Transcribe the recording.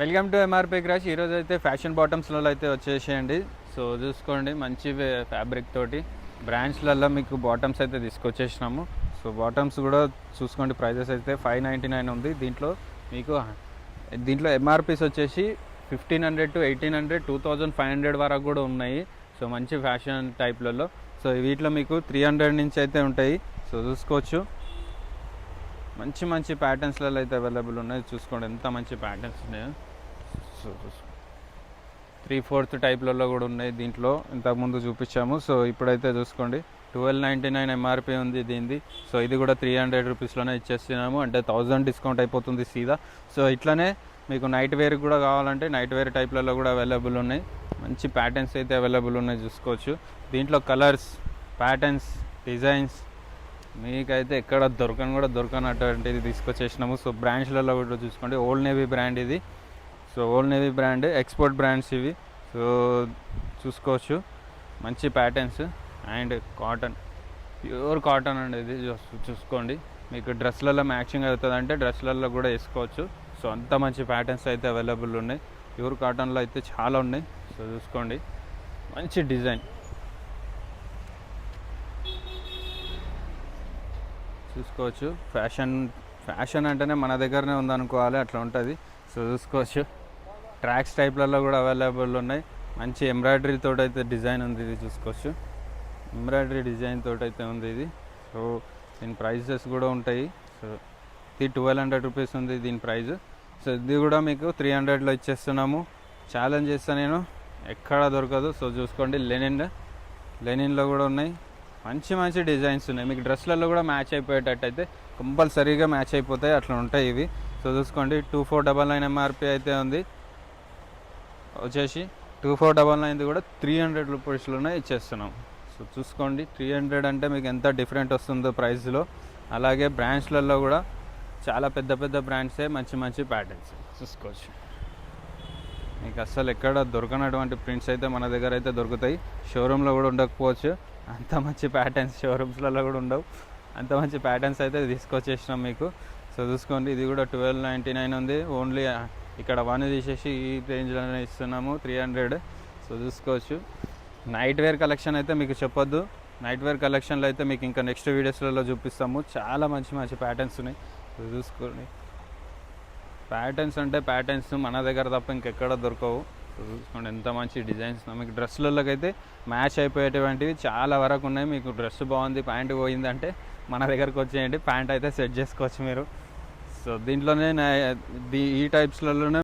Welcome to MRP crash. ఈరోజు అయితే fashion బాటమ్స్లలో అయితే వచ్చేసేయండి. సో చూసుకోండి, మంచి ఫ్యాబ్రిక్ తోటి బ్రాండ్స్లలో మీకు బాటమ్స్ అయితే తీసుకొచ్చేసినాము. సో బాటమ్స్ కూడా చూసుకోండి, ప్రైజెస్ అయితే 599 ఉంది. దీంట్లో ఎంఆర్పీస్ వచ్చేసి 1500 to 1800, 2500 వరకు కూడా ఉన్నాయి. సో మంచి ఫ్యాషన్ టైప్లలో. సో వీటిలో మీకు 300 నుంచి అయితే ఉంటాయి. సో చూసుకోవచ్చు, మంచి మంచి ప్యాటర్న్స్లలో అయితే అవైలబుల్ ఉన్నాయి. చూసుకోండి ఎంత మంచి ప్యాటర్న్స్ ఉన్నాయో. సో 3/4 టైప్లలో కూడా ఉన్నాయి. దీంట్లో ఇంతకుముందు చూపించాము. సో ఇప్పుడైతే చూసుకోండి, 1299 ఎంఆర్పీ ఉంది దీనిది. సో ఇది కూడా 300 రూపీస్లోనే ఇచ్చేస్తున్నాము, అంటే 1000 డిస్కౌంట్ అయిపోతుంది సీదా. సో ఇట్లనే మీకు నైట్ వేర్ కూడా కావాలంటే నైట్ వేర్ టైప్లలో కూడా అవైలబుల్ ఉన్నాయి. మంచి ప్యాటర్న్స్ అయితే అవైలబుల్ ఉన్నాయి, చూసుకోవచ్చు. దీంట్లో కలర్స్, ప్యాటర్న్స్, డిజైన్స్ మీకైతే ఎక్కడ దొరకనటువంటిది తీసుకొచ్చేసినాము. సో బ్రాండ్స్లలో కూడా చూసుకోండి, ఓల్డ్ నేవీ బ్రాండ్ ఇది. So old navy brand export brands ఇవి. సో చూసుకోవచ్చు, మంచి patterns and cotton, pure cotton అండి ఇది. చూసుకోండి, మీకు డ్రెస్లలో మ్యాచింగ్ అవుతుంది అంటే డ్రెస్లలో కూడా వేసుకోవచ్చు. సో అంత మంచి ప్యాటర్న్స్ అయితే అవైలబుల్ ఉన్నాయి. ప్యూర్ కాటన్లో అయితే చాలా ఉన్నాయి. సో చూసుకోండి, మంచి డిజైన్ చూసుకోవచ్చు. ఫ్యాషన్ అంటేనే మన దగ్గరనే ఉందనుకోవాలి, అట్లా ఉంటుంది. సో చూసుకోవచ్చు, ట్రాక్స్ టైప్లలో కూడా అవైలబుల్ ఉన్నాయి. మంచి ఎంబ్రాయిడరీ తోటి అయితే డిజైన్ ఉంది ఇది. చూసుకోవచ్చు, ఎంబ్రాయిడరీ డిజైన్ తోటి అయితే ఉంది ఇది. సో దీని ప్రైజెస్ కూడా ఉంటాయి. సో ఇది 1200 రూపీస్ ఉంది దీని ప్రైజ్. సో ఇది కూడా మీకు 300లో ఇచ్చేస్తున్నాము. ఛాలెంజ్ చేస్తా నేను, ఎక్కడా దొరకదు. సో చూసుకోండి, లెనిన్లో కూడా ఉన్నాయి. మంచి మంచి డిజైన్స్ ఉన్నాయి. మీకు డ్రెస్లలో కూడా మ్యాచ్ అయిపోయేటట్టు అయితే కంపల్సరీగా మ్యాచ్ అయిపోతాయి, అట్లా ఉంటాయి ఇవి. సో చూసుకోండి, 2499 ఎంఆర్పీ అయితే ఉంది. వచ్చేసి 2499 కూడా 300 రూపీస్లోనే ఇచ్చేస్తున్నాం. సో చూసుకోండి, 300 అంటే మీకు ఎంత డిఫరెంట్ వస్తుందో ప్రైస్లో. అలాగే బ్రాండ్స్లలో కూడా చాలా పెద్ద పెద్ద బ్రాండ్సే, మంచి మంచి ప్యాటర్న్స్ చూసుకోవచ్చు. మీకు అస్సలు ఎక్కడ దొరకనటువంటి ప్రింట్స్ అయితే మన దగ్గర అయితే దొరుకుతాయి. షోరూంలో కూడా ఉండకపోవచ్చు, అంత మంచి ప్యాటర్న్స్ షోరూమ్స్లలో కూడా ఉండవు. అంత మంచి ప్యాటర్న్స్ అయితే తీసుకొచ్చేసినాం మీకు. సో చూసుకోండి, ఇది కూడా 1299 ఉంది. ఓన్లీ ఇక్కడ 1 తీసేసి ఈ రేంజ్లోనే ఇస్తున్నాము, 300. సో చూసుకోవచ్చు, నైట్ వేర్ కలెక్షన్ అయితే మీకు చెప్పొద్దు. నైట్ వేర్ కలెక్షన్లో అయితే మీకు ఇంకా నెక్స్ట్ వీడియోస్లలో చూపిస్తాము. చాలా మంచి మంచి ప్యాటర్న్స్ ఉన్నాయి. సో చూసుకోండి, ప్యాటర్న్స్ అంటే ప్యాటర్న్స్ మన దగ్గర తప్ప ఇంకెక్కడ దొరకవు. చూసుకోండి, ఎంత మంచి డిజైన్స్. మీకు డ్రెస్లలోకి అయితే మ్యాచ్ అయిపోయేటువంటివి చాలా వరకు ఉన్నాయి. మీకు డ్రెస్ బాగుంది, ప్యాంట్ పోయిందంటే మన దగ్గరకు వచ్చేయండి, ప్యాంట్ అయితే సెట్ చేసుకోవచ్చు మీరు. సో దీంట్లోనే ఈ టైప్స్లలోనే